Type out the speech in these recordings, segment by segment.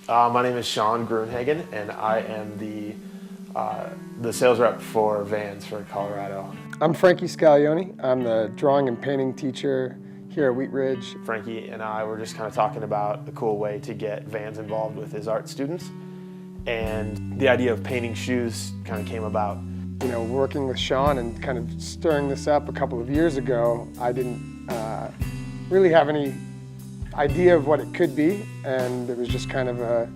My name is Sean Grunhagen, and I am the sales rep for Vans for Colorado. I'm Frankie Scaglione. I'm the drawing and painting teacher here at Wheat Ridge. Frankie and I were just kind of talking about a cool way to get Vans involved with his art students, and the idea of painting shoes kind of came about. You know, working with Sean and kind of stirring this up a couple of years ago, I didn't really have any idea of what it could be, and it was just kind of a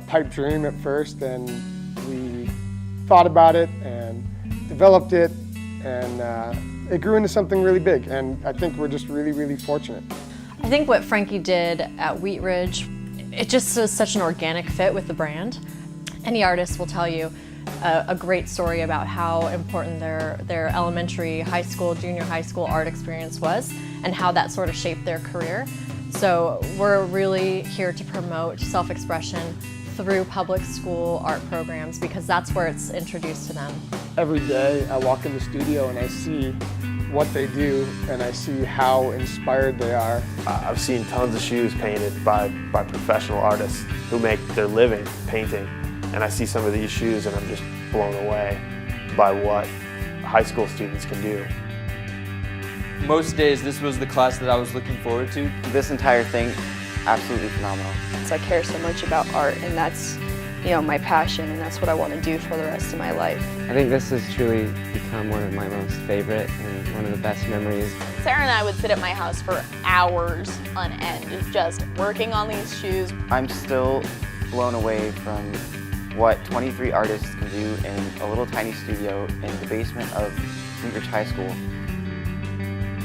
pipe dream at first, and we thought about it and developed it, and it grew into something really big, and I think we're just really, really fortunate. I think what Frankie did at Wheat Ridge, it just is such an organic fit with the brand. Any artist will tell you a great story about how important their elementary, high school, junior high school art experience was and how that sort of shaped their career. So we're really here to promote self-expression through public school art programs because that's where it's introduced to them. Every day I walk in the studio and I see what they do and I see how inspired they are. I've seen tons of shoes painted by professional artists who make their living painting, and I see some of these shoes and I'm just blown away by what high school students can do. Most days this was the class that I was looking forward to. This entire thing, absolutely phenomenal. I care so much about art, and that's, my passion, and that's what I want to do for the rest of my life. I think this has truly become one of my most favorite and one of the best memories. Sarah and I would sit at my house for hours on end, just working on these shoes. I'm still blown away from what 23 artists can do in a little tiny studio in the basement of Wheat Ridge High School.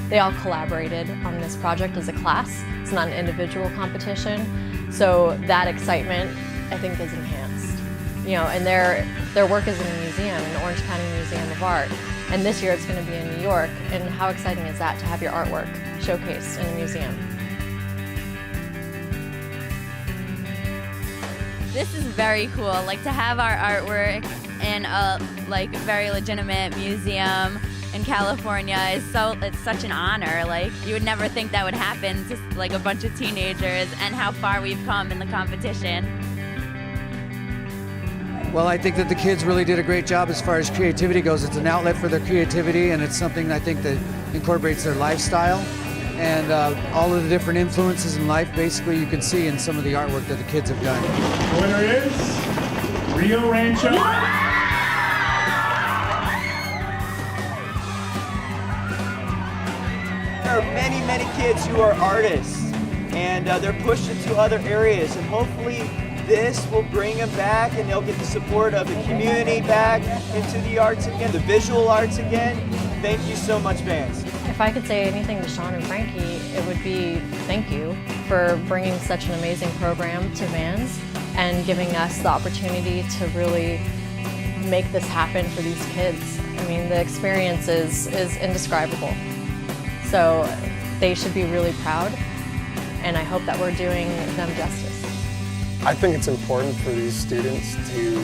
They all collaborated on this project as a class. It's not an individual competition. So that excitement, I think, is enhanced. And their work is in a museum, in Orange County Museum of Art. And this year it's going to be in New York. And how exciting is that to have your artwork showcased in a museum? This is very cool, to have our artwork in a very legitimate museum in California it's such an honor. You would never think that would happen to a bunch of teenagers, and how far we've come in the competition. Well, I think that the kids really did a great job as far as creativity goes. It's an outlet for their creativity, and it's something I think that incorporates their lifestyle. And all of the different influences in life, basically, you can see in some of the artwork that the kids have done. The winner is Rio Rancho. There are many, many kids who are artists, and they're pushed into other areas, and hopefully this will bring them back, and they'll get the support of the community back into the arts again, the visual arts again. Thank you so much, Vans. If I could say anything to Sean and Frankie, it would be thank you for bringing such an amazing program to Vans and giving us the opportunity to really make this happen for these kids. I mean, the experience is indescribable. So they should be really proud, and I hope that we're doing them justice. I think it's important for these students to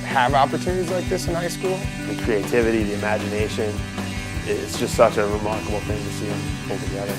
have opportunities like this in high school. The creativity, the imagination, it's just such a remarkable thing to see them pull together.